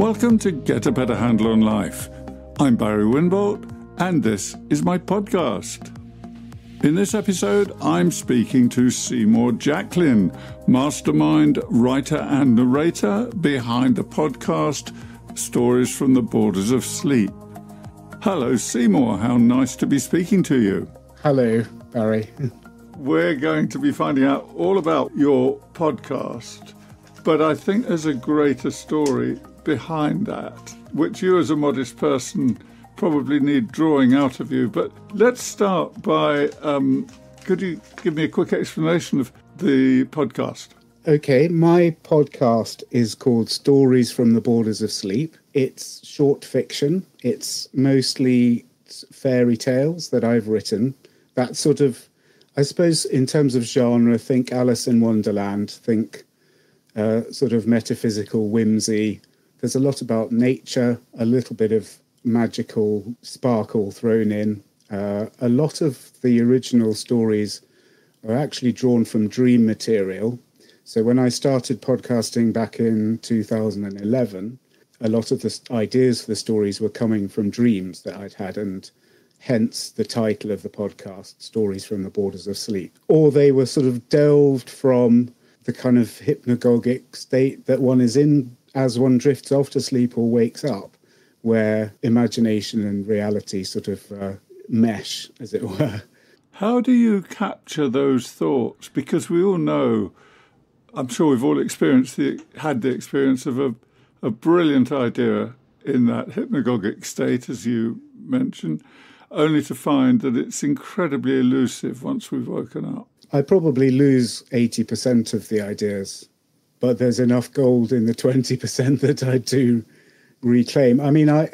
Welcome to Get a Better Handle on Life. I'm Barry Winbolt, and this is my podcast. In this episode, I'm speaking to Seymour Jacklin, mastermind, writer and narrator behind the podcast Stories from the Borders of Sleep. Hello, Seymour. How nice to be speaking to you. Hello, Barry. We're going to be finding out all about your podcast, but I think there's a greater story behind that, which you as a modest person probably need drawing out of you. But let's start by, could you give me a quick explanation of the podcast? Okay, my podcast is called Stories from the Borders of Sleep. It's short fiction. It's mostly fairy tales that I've written. That sort of, I suppose, in terms of genre, think Alice in Wonderland, think sort of metaphysical whimsy. There's a lot about nature, a little bit of magical sparkle thrown in. A lot of the original stories are actually drawn from dream material. So when I started podcasting back in 2011, a lot of the ideas for the stories were coming from dreams that I'd had, and hence the title of the podcast, Stories from the Borders of Sleep. Or they were sort of delved from the kind of hypnagogic state that one is in as one drifts off to sleep or wakes up, where imagination and reality sort of mesh, as it were. How do you capture those thoughts? Because we all know, I'm sure we've all had the experience of a brilliant idea in that hypnagogic state, as you mentioned, only to find that it's incredibly elusive once we've woken up. I probably lose 80% of the ideas, but there's enough gold in the 20% that I do reclaim. I mean, I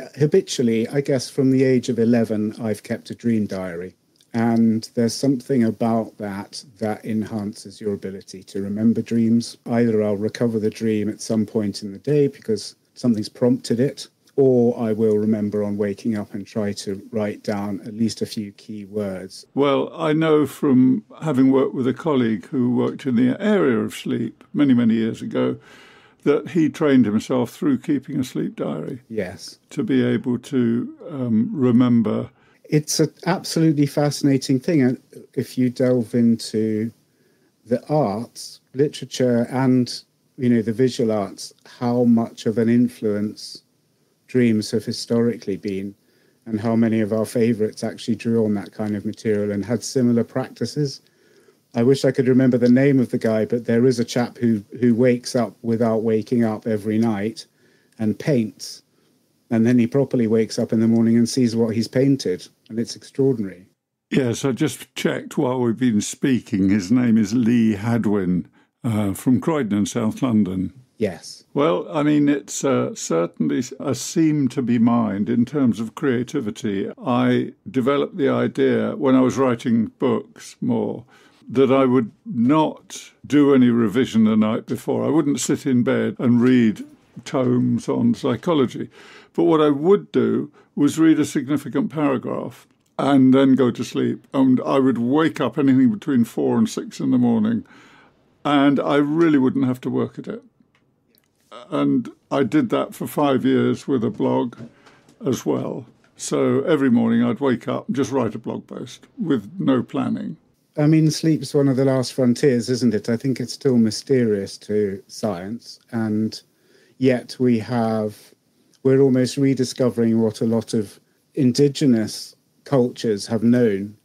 guess from the age of 11, I've kept a dream diary. And there's something about that enhances your ability to remember dreams. Either I'll recover the dream at some point in the day because something's prompted it, or I will remember on waking up and try to write down at least a few key words. Well, I know from having worked with a colleague who worked in the area of sleep many, many years ago, that he trained himself through keeping a sleep diary. Yes. To be able to remember. It's an absolutely fascinating thing. And if you delve into the arts, literature and, the visual arts, how much of an influence dreams have historically been, and how many of our favourites actually drew on that kind of material and had similar practices. I wish I could remember the name of the guy, but there is a chap who wakes up without waking up every night and paints. And then he properly wakes up in the morning and sees what he's painted. And it's extraordinary. Yes, I just checked while we've been speaking. His name is Lee Hadwin from Croydon in South London. Yes. Well, I mean, it's certainly a seam to be mined in terms of creativity. I developed the idea when I was writing books more that I would not do any revision the night before. I wouldn't sit in bed and read tomes on psychology. But what I would do was read a significant paragraph and then go to sleep. And I would wake up anything between 4 and 6 in the morning, and I really wouldn't have to work at it. And I did that for 5 years with a blog as well. So every morning I'd wake up and just write a blog post with no planning. I mean, sleep's one of the last frontiers, isn't it? I think it's still mysterious to science. And yet we're almost rediscovering what a lot of indigenous cultures have known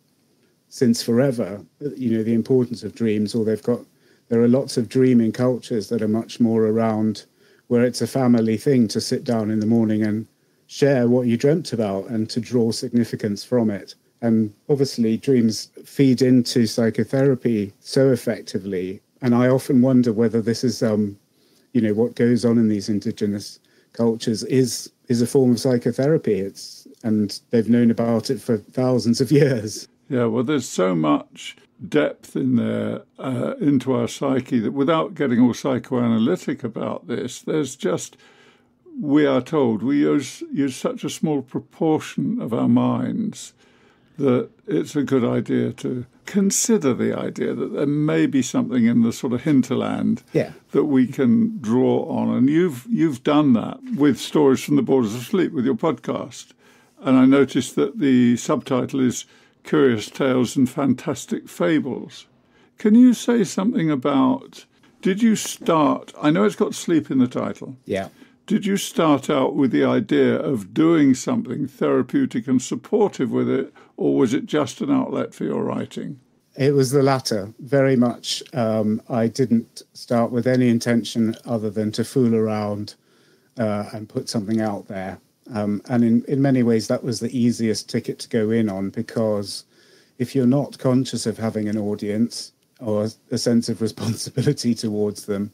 since forever, the importance of dreams, or there are lots of dreaming cultures that are much more around where it's a family thing to sit down in the morning and share what you dreamt about and to draw significance from it. And obviously dreams feed into psychotherapy so effectively. And I often wonder whether this is, what goes on in these indigenous cultures is a form of psychotherapy. And they've known about it for thousands of years. Yeah, well, there's so much depth in there into our psyche that without getting all psychoanalytic about this, there's just, we are told, we use such a small proportion of our minds that it's a good idea to consider the idea that there may be something in the sort of hinterland that we can draw on. And you've done that with Stories from the Borders of Sleep with your podcast. And I noticed that the subtitle is Curious Tales and Fantastic Fables. Can you say something about, did you start, I know it's got sleep in the title. Yeah. Did you start out with the idea of doing something therapeutic and supportive with it, or was it just an outlet for your writing? It was the latter, very much. I didn't start with any intention other than to fool around and put something out there. And in many ways, that was the easiest ticket to go in on, because if you're not conscious of having an audience or a sense of responsibility towards them,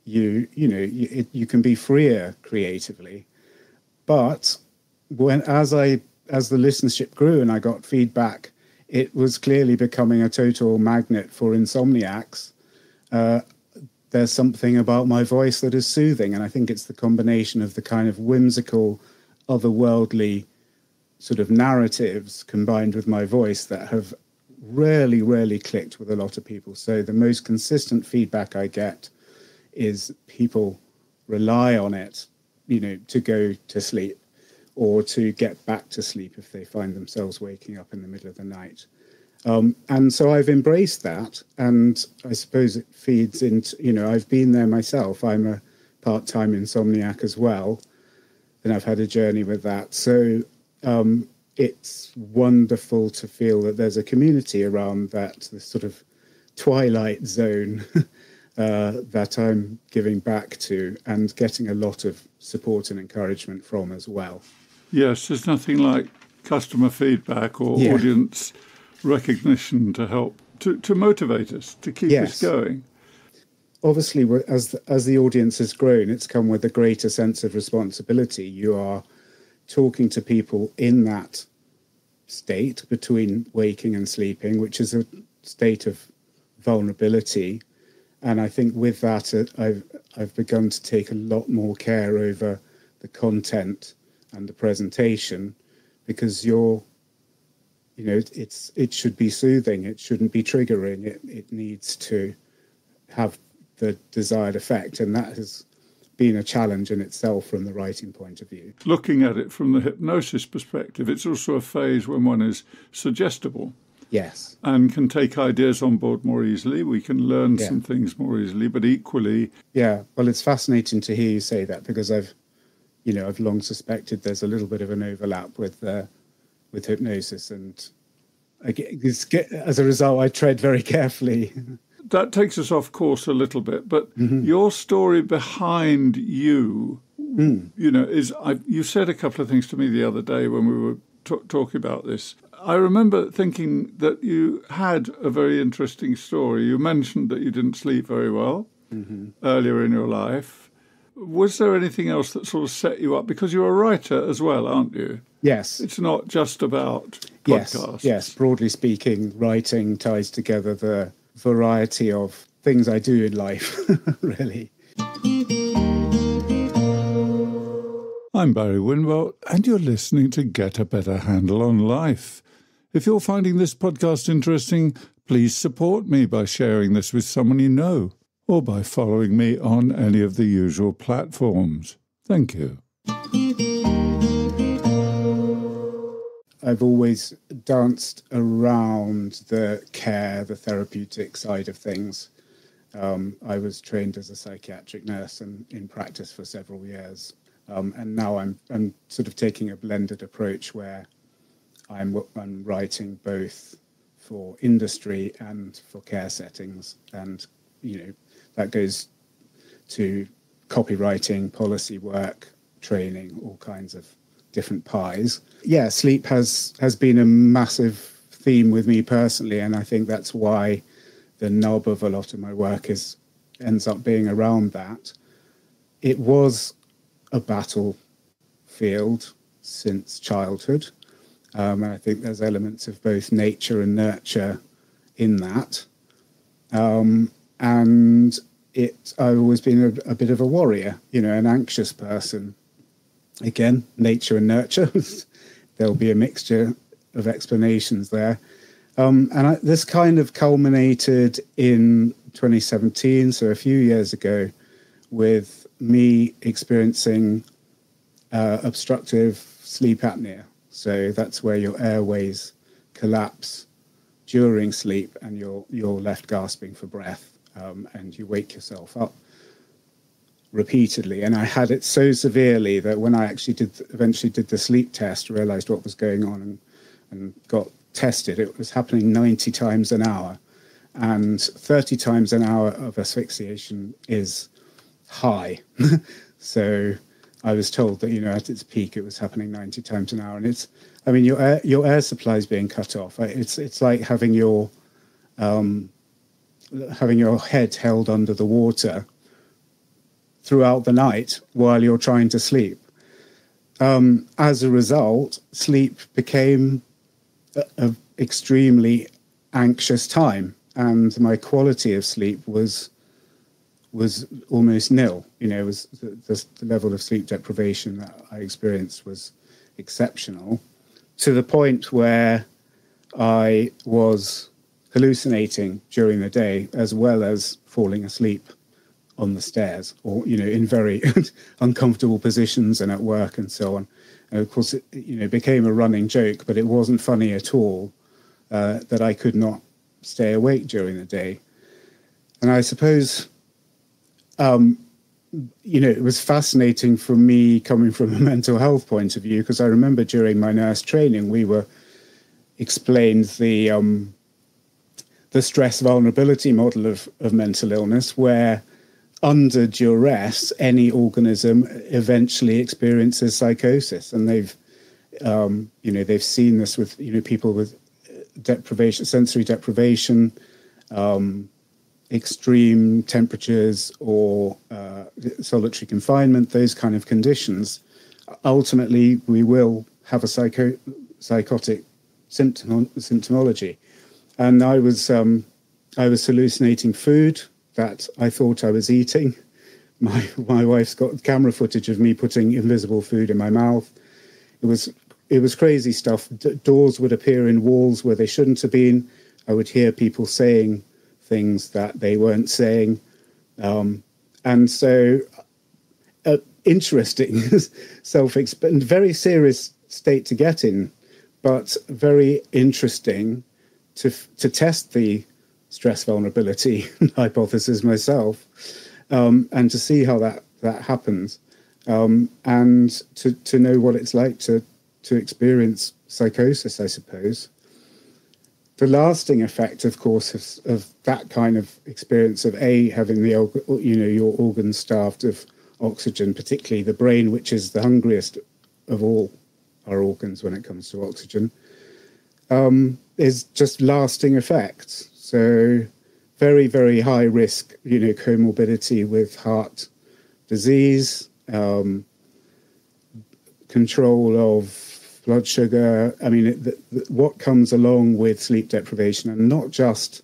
you can be freer creatively. But as the listenership grew and I got feedback, it was clearly becoming a total magnet for insomniacs. There's something about my voice that is soothing, and I think it's the combination of the kind of whimsical, otherworldly sort of narratives combined with my voice that have rarely clicked with a lot of people. So the most consistent feedback I get is people rely on it, to go to sleep or to get back to sleep if they find themselves waking up in the middle of the night. And so I've embraced that, and I suppose it feeds into, I've been there myself. I'm a part-time insomniac as well, and I've had a journey with that. So it's wonderful to feel that there's a community around that, this sort of twilight zone that I'm giving back to and getting a lot of support and encouragement from as well. Yes, there's nothing like customer feedback or audience recognition to help to motivate us, to keep us going. Obviously, as the audience has grown, it's come with a greater sense of responsibility. You are talking to people in that state between waking and sleeping, which is a state of vulnerability. And I think with that, I've begun to take a lot more care over the content and the presentation, because it should be soothing. It shouldn't be triggering. It needs to have the desired effect, and that has been a challenge in itself from the writing point of view. Looking at it from the hypnosis perspective, it's also a phase when one is suggestible. Yes. And can take ideas on board more easily. We can learn some things more easily, but equally... Yeah, well, it's fascinating to hear you say that, because I've long suspected there's a little bit of an overlap with hypnosis, and as a result, I tread very carefully. That takes us off course a little bit, but your story behind you, is... You said a couple of things to me the other day when we were talking about this. I remember thinking that you had a very interesting story. You mentioned that you didn't sleep very well earlier in your life. Was there anything else that sort of set you up? Because you're a writer as well, aren't you? Yes. It's not just about podcasts. Yes. Broadly speaking, writing ties together the variety of things I do in life, really. I'm Barry Winwell, and you're listening to Get a Better Handle on Life. If you're finding this podcast interesting, please support me by sharing this with someone you know, or by following me on any of the usual platforms. Thank you. I've always danced around the care, the therapeutic side of things. I was trained as a psychiatric nurse and in practice for several years. And now I'm sort of taking a blended approach where I'm writing both for industry and for care settings. And, that goes to copywriting, policy work, training, all kinds of different pies. Yeah, sleep has been a massive theme with me personally, and I think that's why the nub of a lot of my work ends up being around that. It was a battlefield since childhood, and I think there's elements of both nature and nurture in that. And I've always been a bit of a warrior, an anxious person. Again, nature and nurture. There'll be a mixture of explanations there. This kind of culminated in 2017, so a few years ago, with me experiencing obstructive sleep apnea. So that's where your airways collapse during sleep and you're left gasping for breath, and you wake yourself up repeatedly. And I had it so severely that when I actually eventually did the sleep test, realized what was going on and got tested, it was happening 90 times an hour. And 30 times an hour of asphyxiation is high. So I was told that, at its peak, it was happening 90 times an hour. And your air supply is being cut off. It's like having your head held under the water throughout the night while you're trying to sleep. As a result, sleep became an extremely anxious time, and my quality of sleep was almost nil. Was the level of sleep deprivation that I experienced was exceptional, to the point where I was hallucinating during the day as well as falling asleep on the stairs, or in very uncomfortable positions and at work and so on. And of course, it became a running joke, but it wasn't funny at all that I could not stay awake during the day. And I suppose, it was fascinating for me coming from a mental health point of view, because I remember during my nurse training, we were explained the stress vulnerability model of mental illness, where under duress, any organism eventually experiences psychosis. And they've seen this with, people with deprivation, sensory deprivation, extreme temperatures, or solitary confinement, those kind of conditions. Ultimately, we will have a psychotic symptomology. And I was hallucinating food that I thought I was eating. My wife's got camera footage of me putting invisible food in my mouth. It was crazy stuff. Doors would appear in walls where they shouldn't have been. I would hear people saying things that they weren't saying. And so interesting, very serious state to get in, but very interesting to test the stress vulnerability hypothesis myself, and to see how that happens, and to know what it's like to experience psychosis, I suppose. The lasting effect, of course, of that kind of experience of having your organs starved of oxygen, particularly the brain, which is the hungriest of all our organs when it comes to oxygen, is just lasting effects. So very, very high risk, comorbidity with heart disease, control of blood sugar. What comes along with sleep deprivation, and not just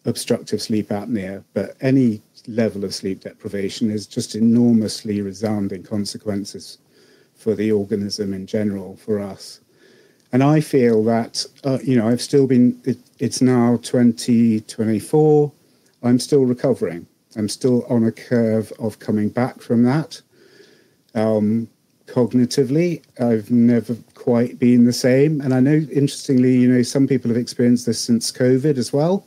obstructive sleep apnea, but any level of sleep deprivation, is just enormously resounding consequences for the organism in general, for us. And I feel that, I've still been, it's now 2024, I'm still recovering. I'm still on a curve of coming back from that. Cognitively, I've never quite been the same. And I know, interestingly, some people have experienced this since COVID as well.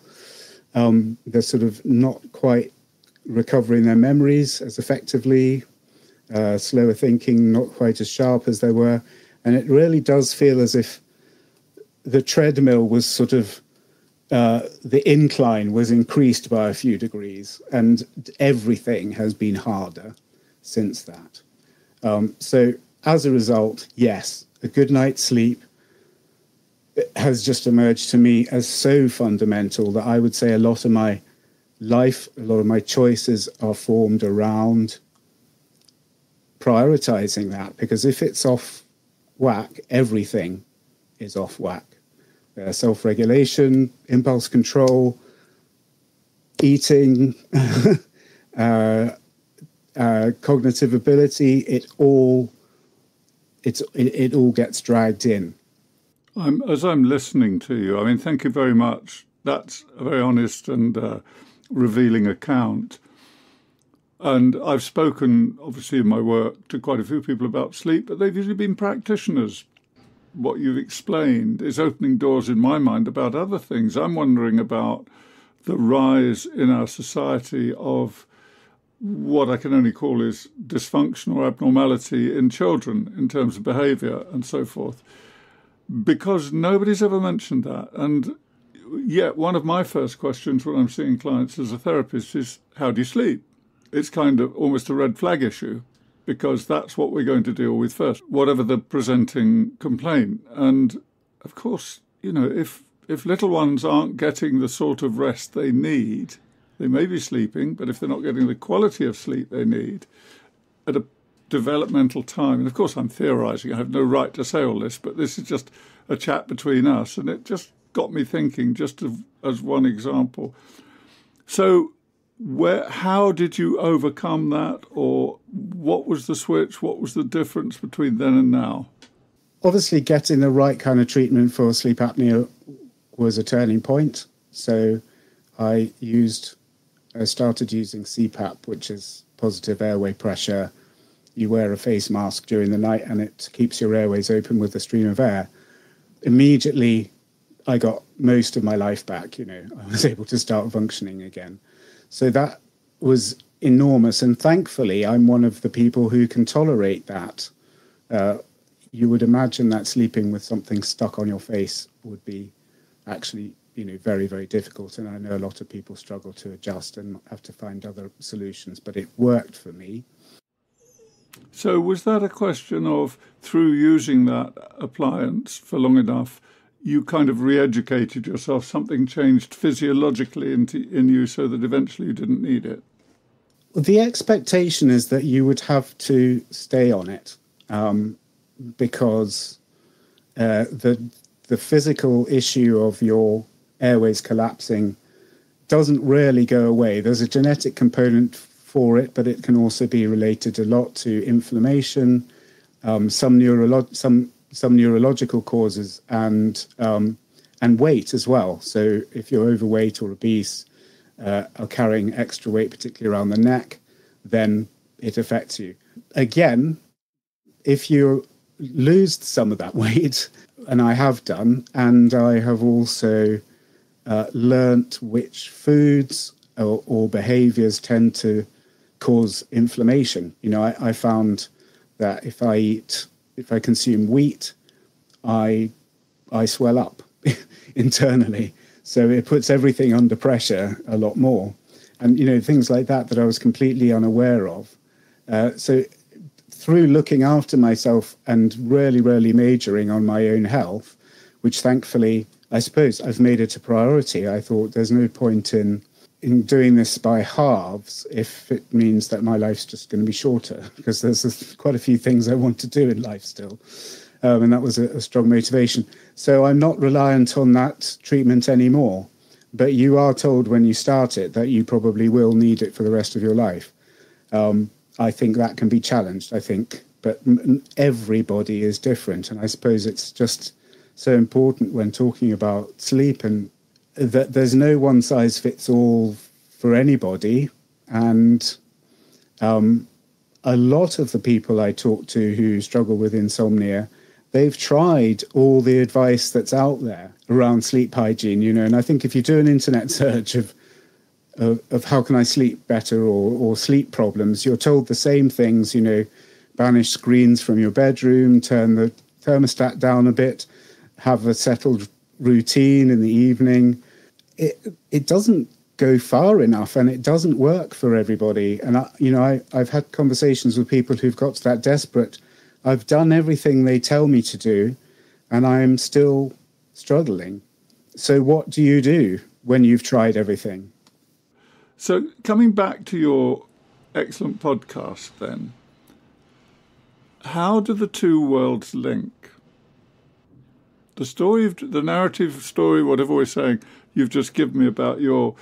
They're sort of not quite recovering their memories as effectively, slower thinking, not quite as sharp as they were. And it really does feel as if the treadmill was sort of, the incline was increased by a few degrees, and everything has been harder since that. So as a result, yes, a good night's sleep has just emerged to me as so fundamental that I would say a lot of my life, a lot of my choices are formed around prioritizing that, because if it's off whack, everything is off whack. Self-regulation, impulse control, eating, cognitive ability, it all gets dragged in. As I'm listening to you, I mean, thank you very much. That's a very honest and revealing account. And I've spoken, obviously, in my work to quite a few people about sleep, but they've usually been practitioners. What you've explained is opening doors in my mind about other things. I'm wondering about the rise in our society of what I can only call is dysfunction or abnormality in children in terms of behaviour and so forth, because nobody's ever mentioned that. And yet one of my first questions when I'm seeing clients as a therapist is, how do you sleep? It's kind of almost a red flag issue, because that's what we're going to deal with first, whatever the presenting complaint. And of course, if little ones aren't getting the sort of rest they need, they may be sleeping, but if they're not getting the quality of sleep they need at a developmental time, and of course I'm theorising, I have no right to say all this, but this is just a chat between us, and it just got me thinking, just as one example. So how did you overcome that, or what was the switch? What was the difference between then and now? Obviously, getting the right kind of treatment for sleep apnea was a turning point. So I started using CPAP, which is positive airway pressure. You wear a face mask during the night and it keeps your airways open with a stream of air. Immediately, I got most of my life back. I was able to start functioning again. So that was enormous. And thankfully, I'm one of the people who can tolerate that. You would imagine that sleeping with something stuck on your face would be actually, very, very difficult. And I know a lot of people struggle to adjust and have to find other solutions, but it worked for me. So was that a question of, through using that appliance for long enough, you kind of re-educated yourself, something changed physiologically in you so that eventually you didn't need it? The expectation is that you would have to stay on it because the physical issue of your airways collapsing doesn't really go away. There's a genetic component for it, but it can also be related a lot to inflammation, some neurological causes, and weight as well. So if you're overweight or obese, or carrying extra weight, particularly around the neck, then it affects you. Again, if you lose some of that weight, and I have done, and I have also learnt which foods or behaviours tend to cause inflammation. I found that if I consume wheat, I swell up internally. So it puts everything under pressure a lot more. And, things like that I was completely unaware of. So through looking after myself and really, really majoring on my own health, which thankfully, I suppose I've made it a priority. I thought there's no point in doing this by halves if it means that my life's just going to be shorter, because there's quite a few things I want to do in life still. And that was a strong motivation. So I'm not reliant on that treatment anymore. But you are told when you start it that you probably will need it for the rest of your life. I think that can be challenged, but everybody is different. And I suppose it's just so important when talking about sleep, and that there's no one size fits all for anybody. And a lot of the people I talk to who struggle with insomnia, they've tried all the advice that's out there around sleep hygiene, and I think if you do an internet search of how can I sleep better or sleep problems, you're told the same things, banish screens from your bedroom, turn the thermostat down a bit, have a settled routine in the evening. It doesn't go far enough, and it doesn't work for everybody. And I've had conversations with people who've got to that desperate. I've done everything they tell me to do, and I'm still struggling. So what do you do when you've tried everything? So coming back to your excellent podcast then, how do the two worlds link? The narrative story, whatever we're saying, you've just given me about your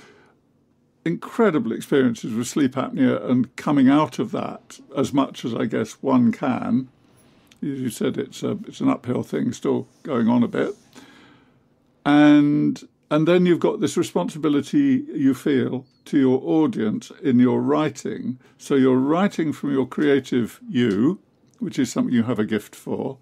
incredible experiences with sleep apnea and coming out of that as much as I guess one can, You said it's an uphill thing, still going on a bit. And then you've got this responsibility you feel to your audience in your writing. So you're writing from your creative you, which is something you have a gift for,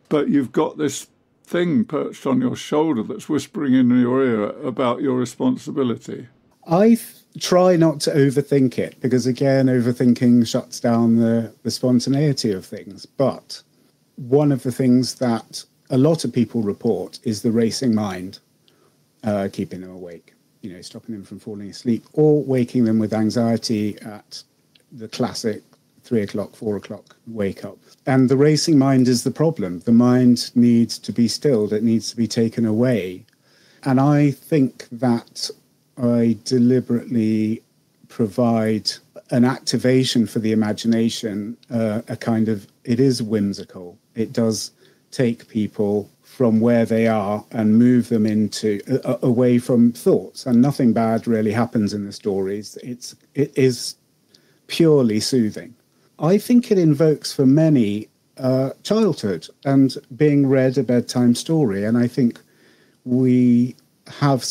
but you've got this thing perched on your shoulder that's whispering in your ear about your responsibility. I try not to overthink it because, again, overthinking shuts down the spontaneity of things. But one of the things that a lot of people report is the racing mind, keeping them awake, stopping them from falling asleep or waking them with anxiety at the classic 3 o'clock, 4 o'clock wake up. And the racing mind is the problem. The mind needs to be stilled. It needs to be taken away. And I think that I deliberately provide an activation for the imagination, it is whimsical. It does take people from where they are and move them into away from thoughts. And nothing bad really happens in the stories. It is purely soothing. I think it invokes for many childhood and being read a bedtime story. And I think we have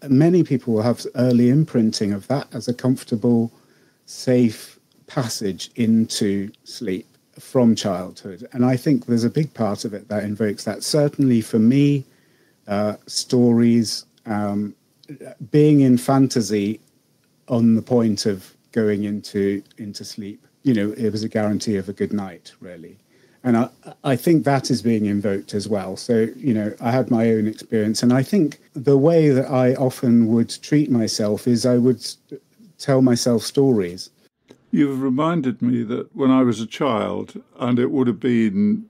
many people will have early imprinting of that as a comfortable, safe passage into sleep from childhood. And I think there's a big part of it that invokes that. Certainly for me, stories, being in fantasy on the point of going into sleep, it was a guarantee of a good night, really. And I think that is being invoked as well. So, I had my own experience. And I think the way that I often would treat myself is I would tell myself stories. You've reminded me that when I was a child, and it would have been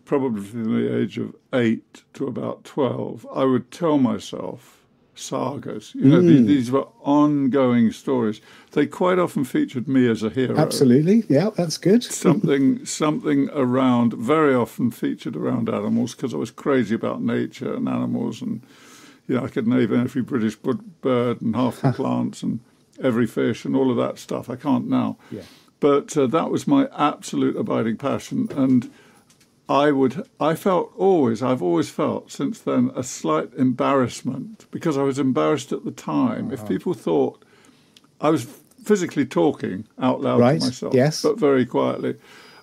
probably from the age of 8 to about 12, I would tell myself sagas. These were ongoing stories. They quite often featured me as a hero. Absolutely, yeah, that's good. something around, very often featured around animals, because I was crazy about nature and animals, and I could name every British bird and half the plants and every fish and all of that stuff. I can't now. Yeah. But that was my absolute abiding passion, and I've always felt since then a slight embarrassment, because I was embarrassed at the time. If people thought I was physically talking out loud to myself, yes, but very quietly,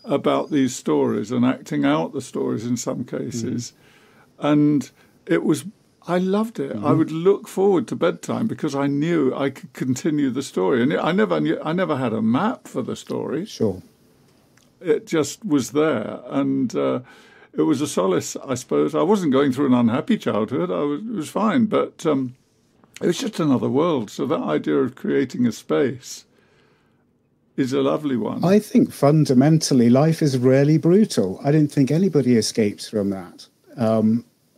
about these stories and acting out the stories in some cases. And I loved it. I would look forward to bedtime because I knew I could continue the story. And I never had a map for the story. Sure. It just was there, and it was a solace, I suppose. I wasn't going through an unhappy childhood. It was fine, but it was just another world. So that idea of creating a space is a lovely one. I think fundamentally life is really brutal. I don't think anybody escapes from that.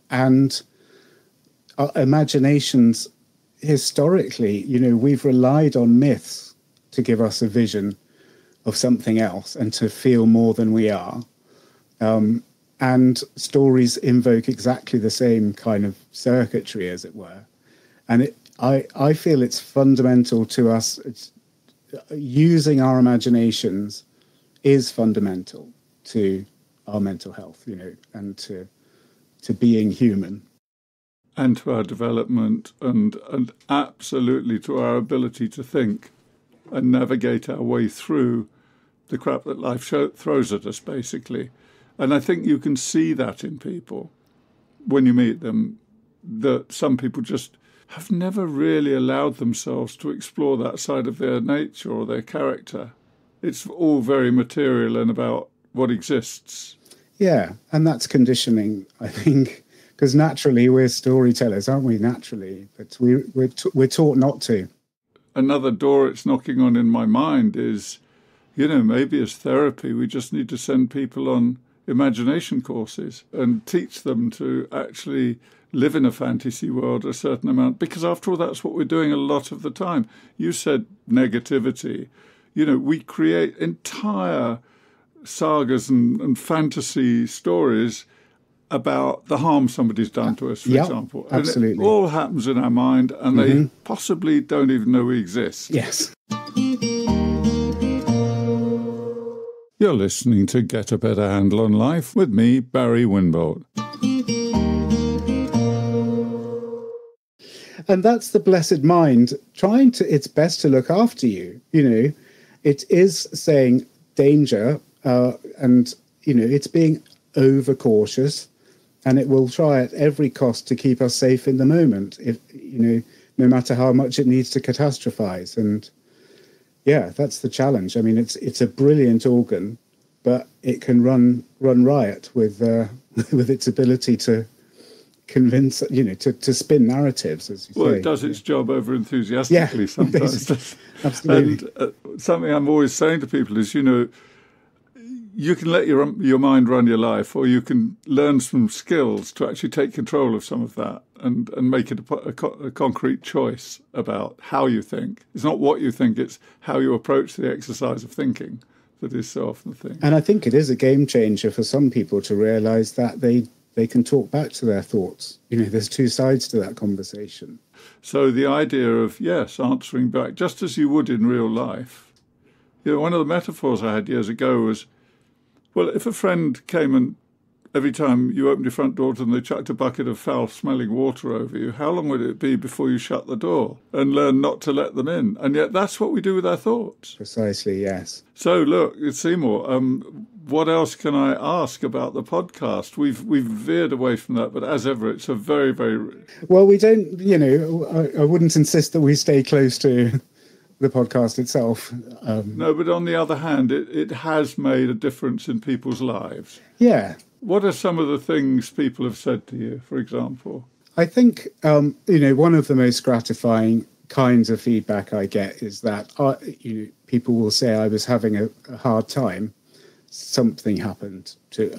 And our imaginations, historically, we've relied on myths to give us a vision of something else and to feel more than we are. And stories invoke exactly the same kind of circuitry, as it were. And I feel it's fundamental to us. Using our imaginations is fundamental to our mental health, and to being human. And to our development and absolutely to our ability to think and navigate our way through the crap that life throws at us, basically. And I think you can see that in people when you meet them, that some people just have never really allowed themselves to explore that side of their nature or their character. It's all very material and about what exists. Yeah, and that's conditioning, I think, because naturally we're storytellers, aren't we? Naturally, but we're taught not to. Another door it's knocking on in my mind is, maybe as therapy, we just need to send people on imagination courses and teach them to actually live in a fantasy world a certain amount, because after all, that's what we're doing a lot of the time. You said negativity. We create entire sagas and fantasy stories about the harm somebody's done to us, for example. Absolutely. And it all happens in our mind, and they possibly don't even know we exist. Yes. You're listening to Get a Better Handle on Life with me, Barry Winbolt. And that's the blessed mind trying its best to look after you. It is saying danger, and, it's being overcautious, and it will try at every cost to keep us safe in the moment, no matter how much it needs to catastrophize. And yeah, that's the challenge. I mean, it's a brilliant organ, but it can run riot with with its ability to convince, to spin narratives, as you say. Well, it does its job over enthusiastically sometimes. Absolutely. And something I'm always saying to people is, you can let your mind run your life, or you can learn some skills to actually take control of some of that and make it a concrete choice about how you think. It's not what you think, it's how you approach the exercise of thinking that is so often the thing. And I think it is a game changer for some people to realise that they can talk back to their thoughts. There's two sides to that conversation. So the idea of, yes, answering back, just as you would in real life. One of the metaphors I had years ago was, well, if a friend came and every time you opened your front door to them, they chucked a bucket of foul-smelling water over you, how long would it be before you shut the door and learn not to let them in? And yet that's what we do with our thoughts. Precisely, yes. So, look, Seymour, what else can I ask about the podcast? We've veered away from that, but as ever, it's a very, very... Well, we don't, I wouldn't insist that we stay close to the podcast itself. No, but on the other hand, it has made a difference in people's lives. Yeah. What are some of the things people have said to you, for example? I think, one of the most gratifying kinds of feedback I get is that people will say I was having a hard time. Something happened to,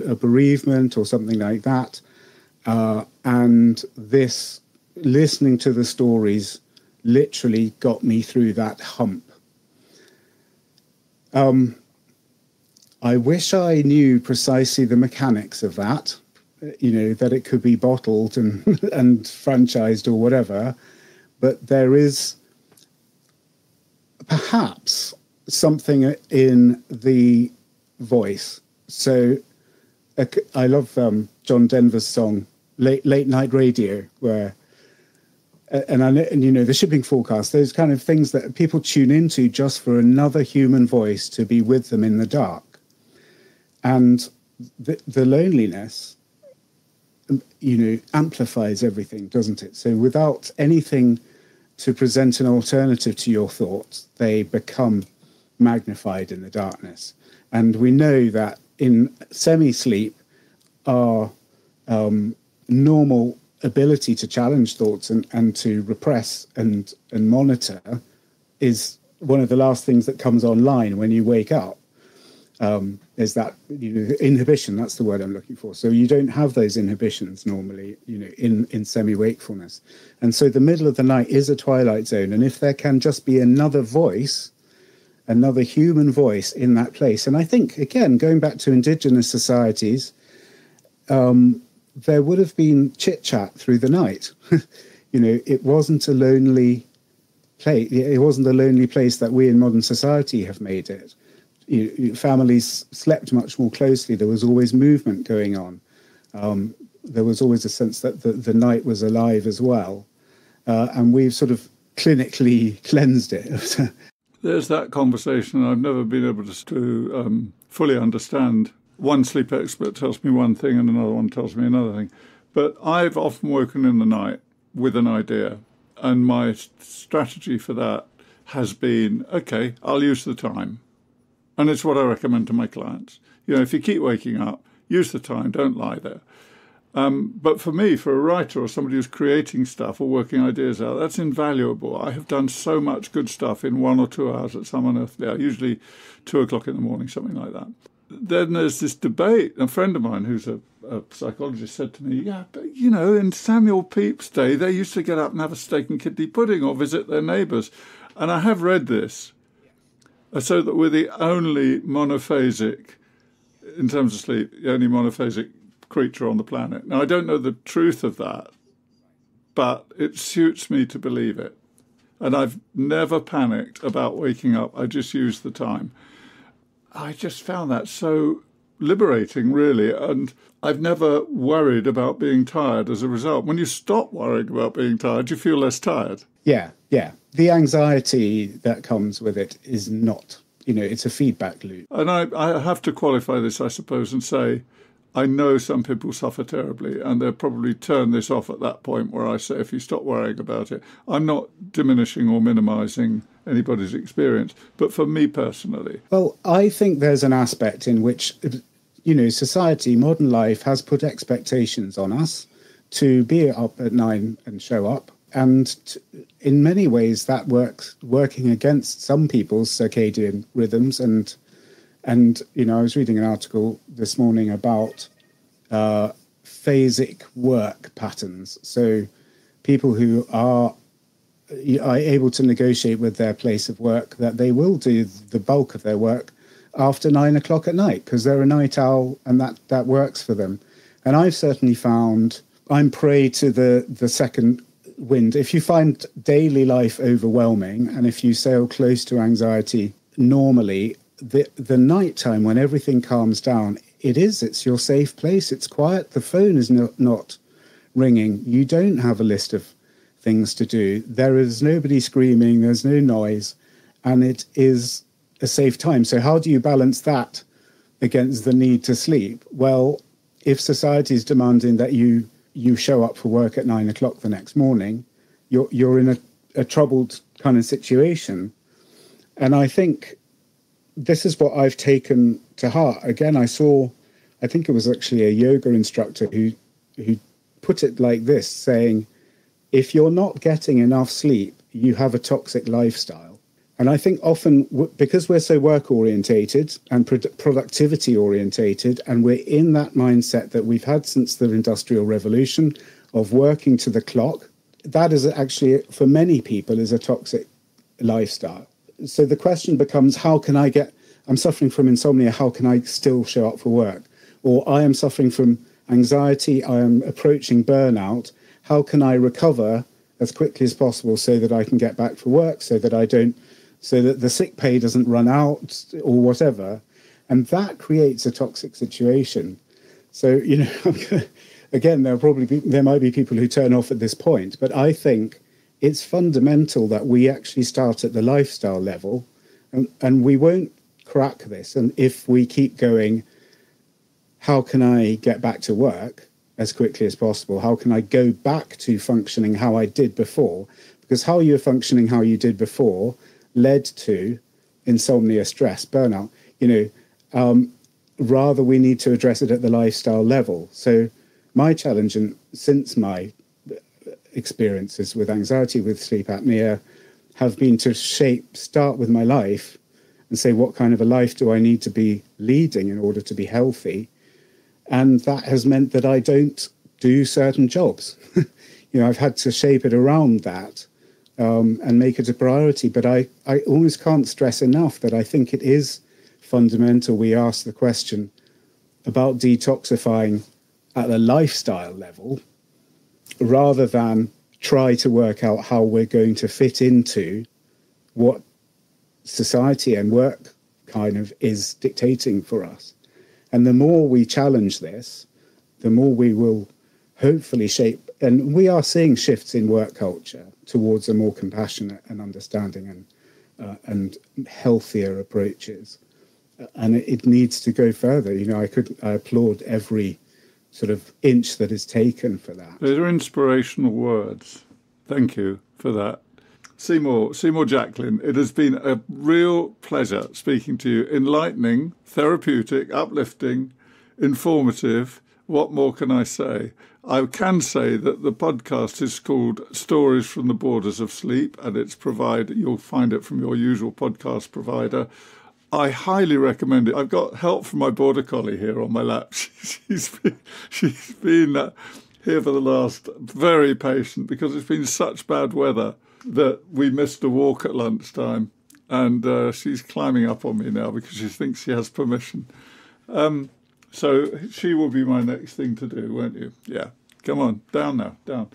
a bereavement or something like that. And this, listening to the stories, literally got me through that hump. I wish I knew precisely the mechanics of that, that it could be bottled and franchised or whatever, but there is perhaps something in the voice. So I love John Denver's song, Late Night Radio, where and the shipping forecast, those kind of things that people tune into just for another human voice to be with them in the dark. And the loneliness, amplifies everything, doesn't it? So without anything to present an alternative to your thoughts, they become magnified in the darkness. And we know that in semi-sleep, our normal ability to challenge thoughts and to repress and monitor is one of the last things that comes online when you wake up. Is that inhibition? That's the word I'm looking for. So you don't have those inhibitions normally, in semi-wakefulness, and so the middle of the night is a twilight zone. And if there can just be another voice, another human voice in that place, and I think again going back to indigenous societies, there would have been chit chat through the night. It wasn't a lonely place. It wasn't the lonely place that we in modern society have made it. Families slept much more closely. There was always movement going on. There was always a sense that the night was alive as well. And we've sort of clinically cleansed it. There's that conversation I've never been able to fully understand. One sleep expert tells me one thing and another one tells me another thing. But I've often woken in the night with an idea. And my strategy for that has been, okay, I'll use the time. And it's what I recommend to my clients. If you keep waking up, use the time, don't lie there. But for me, for a writer or somebody who's creating stuff or working ideas out, that's invaluable. I have done so much good stuff in 1 or 2 hours at some unearthly hour, usually 2 o'clock in the morning, something like that. Then there's this debate. A friend of mine who's a psychologist said to me, yeah, but, in Samuel Pepys' day, they used to get up and have a steak and kidney pudding or visit their neighbours. And I have read this. So that we're the only monophasic, in terms of sleep, the only monophasic creature on the planet. Now, I don't know the truth of that, but it suits me to believe it. And I've never panicked about waking up. I just use the time. I just found that so liberating, really. And I've never worried about being tired as a result. When you stop worrying about being tired, you feel less tired. Yeah, yeah. The anxiety that comes with it is not, it's a feedback loop. And I have to qualify this, I suppose, and say, I know some people suffer terribly, and they'll probably turn this off at that point where I say, if you stop worrying about it. I'm not diminishing or minimising anybody's experience, but for me personally. Well, I think there's an aspect in which, society, modern life has put expectations on us to be up at 9 and show up. And in many ways, that working against some people's circadian rhythms. And I was reading an article this morning about phasic work patterns. So people who are able to negotiate with their place of work that they will do the bulk of their work after 9 o'clock at night because they're a night owl and that works for them. And I've certainly found I'm prey to the second wind. If you find daily life overwhelming and if you sail close to anxiety normally, the night time when everything calms down, it's your safe place. It's quiet. The phone is not ringing. You don't have a list of things to do. There is nobody screaming. There's no noise. And it is a safe time. So how do you balance that against the need to sleep? Well, if society is demanding that you show up for work at 9 o'clock the next morning, you're in a troubled kind of situation. And I think this is what I've taken to heart. Again, I think it was actually a yoga instructor who put it like this, saying, if you're not getting enough sleep, you have a toxic lifestyle. And I think often because we're so work orientated and productivity orientated, and we're in that mindset that we've had since the Industrial Revolution of working to the clock, that is actually, for many people, is a toxic lifestyle. So the question becomes, I'm suffering from insomnia, how can I still show up for work? Or I am suffering from anxiety, I am approaching burnout, how can I recover as quickly as possible so that I can get back for work, so that the sick pay doesn't run out or whatever? And that creates a toxic situation. So, again, there might be people who turn off at this point, but I think it's fundamental that we actually start at the lifestyle level, and we won't crack this. And if we keep going, how can I get back to work as quickly as possible? How can I go back to functioning how I did before? Because how you were functioning how you did before led to insomnia, stress, burnout. Rather we need to address it at the lifestyle level. So my challenge, and since my experiences with anxiety, with sleep apnea, have been to start with my life and say, what kind of a life do I need to be leading in order to be healthy? And that has meant that I don't do certain jobs. I've had to shape it around that and make it a priority. But I almost can't stress enough that I think it is fundamental we ask the question about detoxifying at a lifestyle level, rather than try to work out how we're going to fit into what society and work kind of is dictating for us. And the more we challenge this, the more we will hopefully shape, and we are seeing shifts in work culture towards a more compassionate and understanding and healthier approaches. And it needs to go further. I applaud every sort of inch that is taken for that. Those are inspirational words. Thank you for that. Seymour Jacklin, it has been a real pleasure speaking to you. Enlightening, therapeutic, uplifting, informative. What more can I say? I can say that the podcast is called Stories from the Borders of Sleep, and you'll find it from your usual podcast provider. I highly recommend it. I've got help from my border collie here on my lap. She's been here for the last, very patient, because it's been such bad weather that we missed a walk at lunchtime, and she's climbing up on me now because she thinks she has permission. So she will be my next thing to do, won't you? Yeah. Come on, down now, down.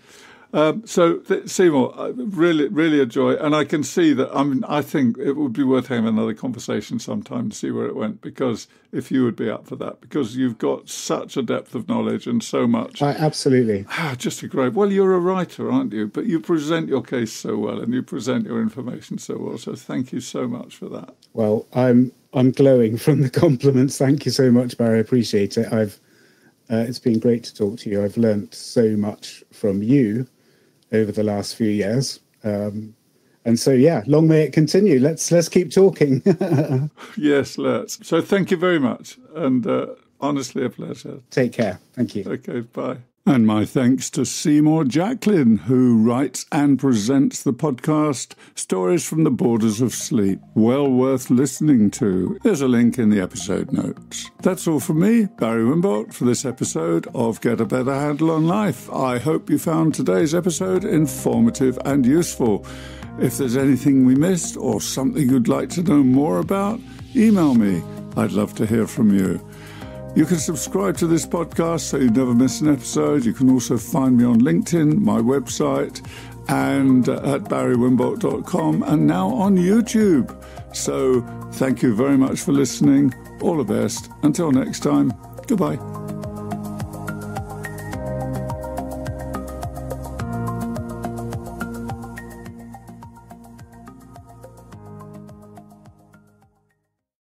Seymour, I really a joy, and I can see that. I think it would be worth having another conversation sometime to see where it went. Because if you would be up for that, because you've got such a depth of knowledge and so much. Absolutely. Just a great. Well, you're a writer, aren't you? But you present your case so well, and you present your information so well. So thank you so much for that. Well, I'm glowing from the compliments. Thank you so much, Barry. I appreciate it. It's been great to talk to you. I've learnt so much from you over the last few years. And so, long may it continue. Let's keep talking. Yes, let's. So thank you very much. And honestly, a pleasure. Take care. Thank you. Okay, bye. And my thanks to Seymour Jacklin, who writes and presents the podcast Stories from the Borders of Sleep. Well worth listening to. There's a link in the episode notes. That's all from me, Barry Wimbold, for this episode of Get a Better Handle on Life. I hope you found today's episode informative and useful. If there's anything we missed or something you'd like to know more about, email me. I'd love to hear from you. You can subscribe to this podcast so you never miss an episode. You can also find me on LinkedIn, my website, and at barrywimbold.com, and now on YouTube. So thank you very much for listening. All the best. Until next time, goodbye.